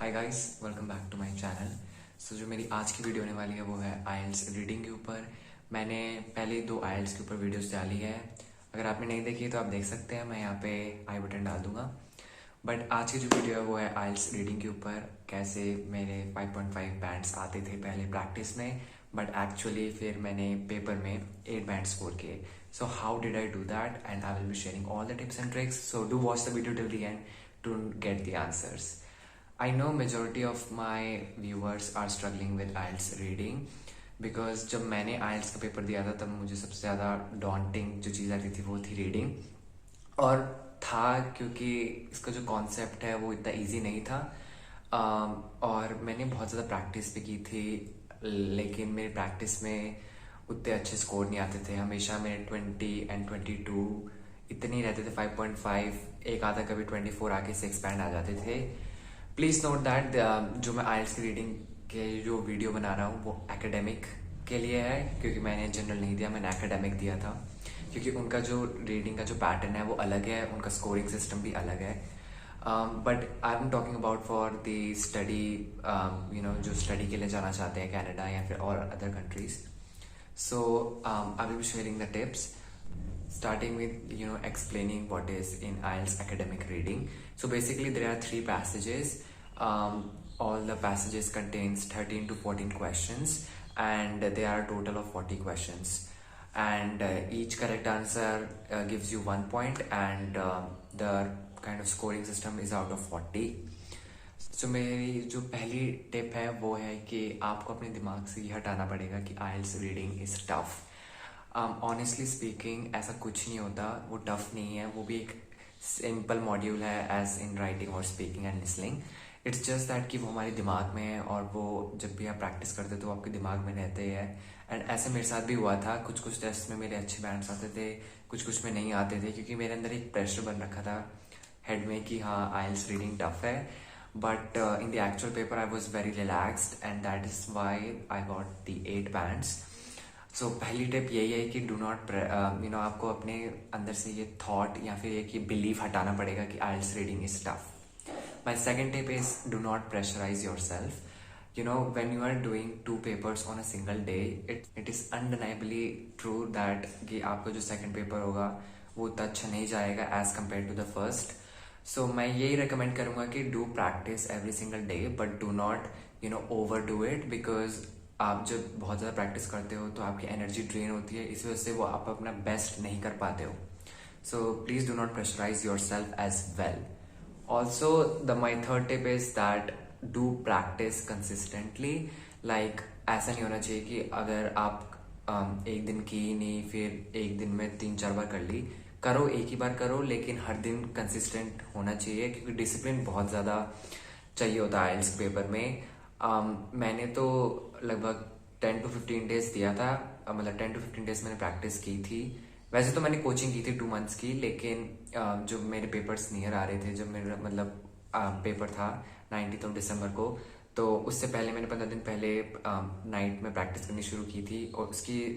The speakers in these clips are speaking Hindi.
Hi guys, welcome back to my channel. So जो मेरी आज की वीडियो होने वाली है वो है आईएलटीएस रीडिंग के ऊपर। मैंने पहले 2 आईएलटीएस के ऊपर वीडियोस डाली है। अगर आपने नहीं देखी तो आप देख सकते हैं, मैं यहाँ पे आई बटन डाल दूंगा। बट आज की जो वीडियो है वो है आईएलटीएस रीडिंग के ऊपर, कैसे मेरे 5.5 बैंड्स आते थे पहले प्रैक्टिस में, बट एक्चुअली फिर मैंने पेपर में 8 बैंड स्कोर किए। So how did I do that, and I will be sharing all the tips and tricks. So do watch the video till the end to get the answers. I know majority of my viewers are struggling with IELTS reading because जब मैंने IELTS का पेपर दिया था तब मुझे सबसे ज़्यादा daunting जो चीज़ आती थी वो थी रीडिंग। और था क्योंकि इसका जो कॉन्सेप्ट है वो इतना इजी नहीं था। और मैंने बहुत ज़्यादा प्रैक्टिस भी की थी, लेकिन मेरी प्रैक्टिस में उतने अच्छे स्कोर नहीं आते थे। हमेशा मेरे 20 and 22 इतने ही रहते थे, 5.5, एक आधा कभी 24 आके 6 बैंड आ जाते थे। प्लीज़ नोट दैट जो मैं आईएलटीएस की रीडिंग के जो वीडियो बना रहा हूँ वो एकेडमिक के लिए है, क्योंकि मैंने जनरल नहीं दिया, मैंने एकेडमिक दिया था। क्योंकि उनका जो रीडिंग का जो पैटर्न है वो अलग है, उनका स्कोरिंग सिस्टम भी अलग है। But I am talking about for the study, जो स्टडी के लिए जाना चाहते हैं कनाडा या फिर और other countries. So I will be sharing the tips, starting with explaining what is in IELTS academic reading. So basically there are 3 passages. All the passages contains 13 to 14 questions, and there are a total of 40 questions, and each correct answer gives you 1 point, and the kind of scoring system is out of 40. So मेरी जो पहली टिप है वो है कि आपको अपने दिमाग से ये हटाना पड़ेगा कि IELTS reading is tough. Honestly speaking ऐसा कुछ नहीं होता, वो टफ नहीं है, वो भी एक सिंपल मॉड्यूल है एज इन राइटिंग और speaking and listening. It's just that कि वो हमारे दिमाग में है, और वो जब भी आप प्रैक्टिस करते हो तो आपके दिमाग में रहते हैं। एंड ऐसे मेरे साथ भी हुआ था, कुछ टेस्ट में मेरे अच्छे बैंड्स आते थे, कुछ में नहीं आते थे, क्योंकि मेरे अंदर एक प्रेशर बन रखा था हेड में कि हाँ आईएलटीएस रीडिंग टफ है। But in the actual paper I was very relaxed, and that is why I got the 8 bands. So पहली टिप यही है कि डू नॉट आपको अपने अंदर से ये थॉट या फिर ये बिलीफ हटाना पड़ेगा कि IELTS reading is tough. My second tip is do not pressurise yourself. when you are doing 2 papers on a single day, it is undeniably true that कि आपका जो सेकंड पेपर होगा वो उतना अच्छा नहीं जाएगा as compare to the first. So मैं यही रिकमेंड करूँगा कि do practice every single day, but do not overdo it, because आप जब बहुत ज़्यादा प्रैक्टिस करते हो तो आपकी एनर्जी ड्रेन होती है, इस वजह से वो आप अपना बेस्ट नहीं कर पाते हो। So please do not pressurise yourself as well. Also my third tip is that do practice consistently. Like ऐसा नहीं होना चाहिए कि अगर आप एक दिन की ही नहीं, फिर एक दिन में 3-4 बार कर ली, करो, एक ही बार करो, लेकिन हर दिन कंसिस्टेंट होना चाहिए, क्योंकि डिसिप्लिन बहुत ज़्यादा चाहिए होता है आईएलटीएस पेपर में। मैंने तो लगभग 10 to 15 डेज दिया था, मतलब 10 to 15 डेज मैंने प्रैक्टिस की थी। वैसे तो मैंने कोचिंग की थी 2 months की, लेकिन जो मेरे पेपर्स नियर आ रहे थे, जब मेरा मतलब पेपर था 19 दिसंबर को, तो उससे पहले मैंने 15 दिन पहले नाइट में प्रैक्टिस करनी शुरू की थी, और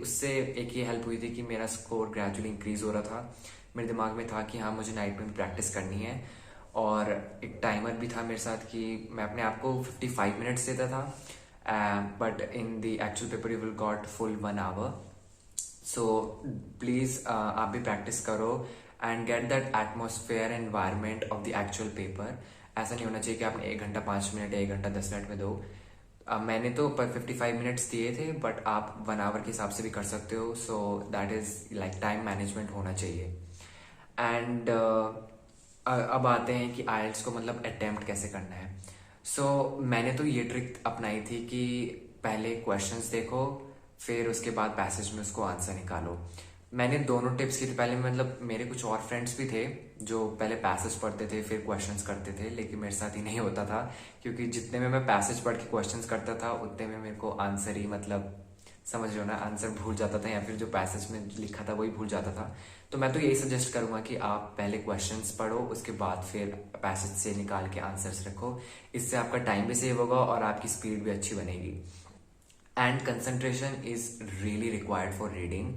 उससे एक ये हेल्प हुई थी कि मेरा स्कोर ग्रेजुअली इंक्रीज हो रहा था। मेरे दिमाग में था कि हाँ मुझे नाइट में भी प्रैक्टिस करनी है, और एक टाइमर भी था मेरे साथ कि मैं अपने आप को 55 मिनट्स देता था, but in the actual paper you will got full 1 hour। So please आप भी प्रैक्टिस करो and get that atmosphere environment of the actual paper. ऐसा नहीं होना चाहिए कि आपने 1 घंटा 5 मिनट या 1 घंटा 10 मिनट में दो। मैंने तो पर 55 मिनट्स दिए थे, बट आप 1 hour के हिसाब से भी कर सकते हो। So that is like time management होना चाहिए। एंड अब आते हैं कि आईएलटीएस को मतलब अटेम्प्ट कैसे करना है। सो मैंने तो ये ट्रिक अपनाई थी कि पहले क्वेश्चंस देखो, फिर उसके बाद पैसेज में उसको आंसर निकालो। मैंने दोनों टिप्स की थी। पहले मतलब मेरे कुछ और फ्रेंड्स भी थे जो पहले पैसेज पढ़ते थे फिर क्वेश्चंस करते थे, लेकिन मेरे साथ ही नहीं होता था, क्योंकि जितने में मैं पैसेज पढ़ के क्वेश्चंस करता था उतने में मेरे को आंसर ही, मतलब समझ लो ना, आंसर भूल जाता था, या फिर जो पैसेज में लिखा था वही भूल जाता था। तो मैं तो यही सजेस्ट करूंगा कि आप पहले क्वेश्चंस पढ़ो, उसके बाद फिर पैसेज से निकाल के आंसर्स रखो। इससे आपका टाइम भी सेव होगा और आपकी स्पीड भी अच्छी बनेगी। And concentration is really required for reading.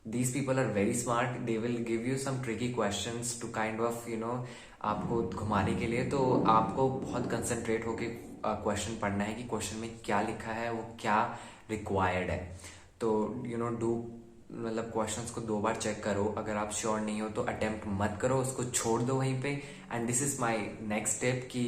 These people are very smart. They will give you some tricky questions to kind of आपको घुमाने के लिए। तो आपको बहुत कंसंट्रेट होके क्वेश्चन पढ़ना है कि क्वेश्चन में क्या लिखा है, वो क्या रिक्वायर्ड है। तो डू मतलब क्वेश्चंस को 2 बार चेक करो। अगर आप श्योर नहीं हो तो अटेम्प्ट मत करो, उसको छोड़ दो वहीं पे। And this is my next step कि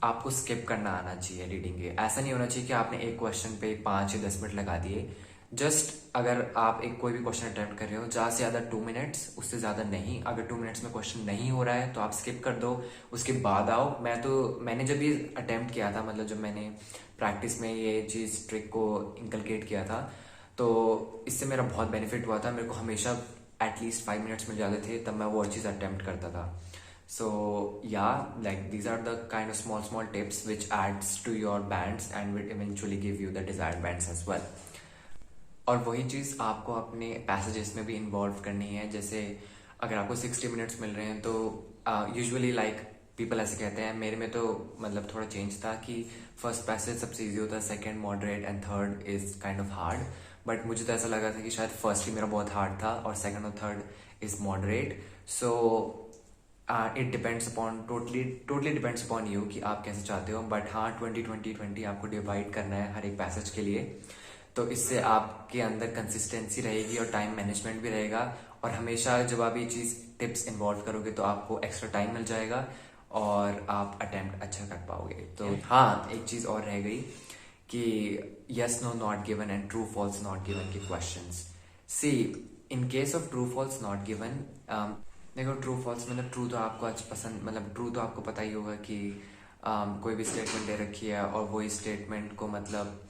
आपको स्किप करना आना चाहिए रीडिंग के। ऐसा नहीं होना चाहिए कि आपने एक क्वेश्चन पे 5 या 10 मिनट लगा दिए। जस्ट अगर आप एक कोई भी क्वेश्चन अटेम्प्ट कर रहे हो, ज़्यादा से ज़्यादा 2 मिनट्स, उससे ज़्यादा नहीं। अगर 2 मिनट्स में क्वेश्चन नहीं हो रहा है तो आप स्किप कर दो, उसके बाद आओ। मैंने जब ये अटेम्प्ट किया था, मतलब जब मैंने प्रैक्टिस में ये चीज़ ट्रिक को इंकलकेट किया था, तो इससे मेरा बहुत बेनिफिट हुआ था। मेरे को हमेशा एटलीस्ट 5 मिनट्स मिल जाते थे, तब मैं वो चीज़ अटेम्प्ट करता था। So yeah, like these are the kind of small tips which adds to your bands and will eventually give you the desired bands as well. और वही चीज़ आपको अपने पैसेजेस में भी इन्वॉल्व करनी है। जैसे अगर आपको 60 मिनट्स मिल रहे हैं तो यूजुअली लाइक पीपल ऐसे कहते हैं, मेरे में तो मतलब थोड़ा चेंज था कि फर्स्ट पैसेज सबसे इजी होता है, second moderate and third is kind of hard. But मुझे तो ऐसा लगा था कि शायद फर्स्ट ही मेरा बहुत हार्ड था और सेकंड और third is moderate. So it depends upon totally depends upon you कि आप कैसे चाहते हो। बट हाँ, 20-20-20 आपको डिवाइड करना है हर एक पैसेज के लिए। तो इससे आपके अंदर कंसिस्टेंसी रहेगी और टाइम मैनेजमेंट भी रहेगा। और हमेशा जब आप ये चीज़ टिप्स इन्वॉल्व करोगे तो आपको एक्स्ट्रा टाइम मिल जाएगा और आप अटेम्प्ट अच्छा कर पाओगे। तो हाँ, एक चीज़ और रह गई कि yes no not given and true false not given के questions. See in case of true false not given, देखो ट्रू फॉल्स मतलब ट्रू तो आपको आज पसंद, मतलब ट्रू तो आपको पता ही होगा कि कोई भी स्टेटमेंट दे रखी है और वही स्टेटमेंट को मतलब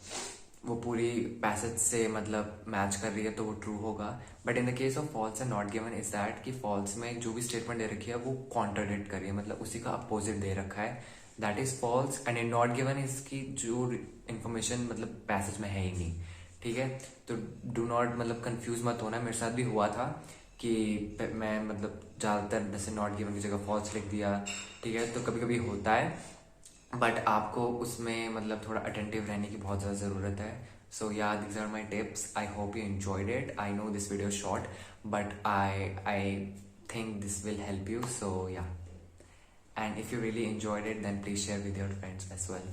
वो पूरी पैसेज से मतलब मैच कर रही है तो वो ट्रू होगा। But in the case of false and not given is that कि फॉल्स में जो भी स्टेटमेंट दे रखी है वो कॉन्ट्राडिक्ट कर रही है, मतलब उसी का अपोजिट दे रखा है, that is false. And in not given इसकी जो इन्फॉर्मेशन मतलब पैसेज में है ही नहीं। ठीक है, तो डू नॉट मतलब कंफ्यूज मत होना। मेरे साथ भी हुआ था कि मैं मतलब ज़्यादातर जैसे नॉट गिवन की जगह फॉल्स लिख दिया। ठीक है, तो कभी कभी होता है, बट आपको उसमें मतलब थोड़ा अटेंटिव रहने की बहुत ज़्यादा ज़रूरत है। So yeah these are my tips. I hope you enjoyed it. I know this video short but I think this will help you. So yeah, and if you really enjoyed it then please share with your friends as well.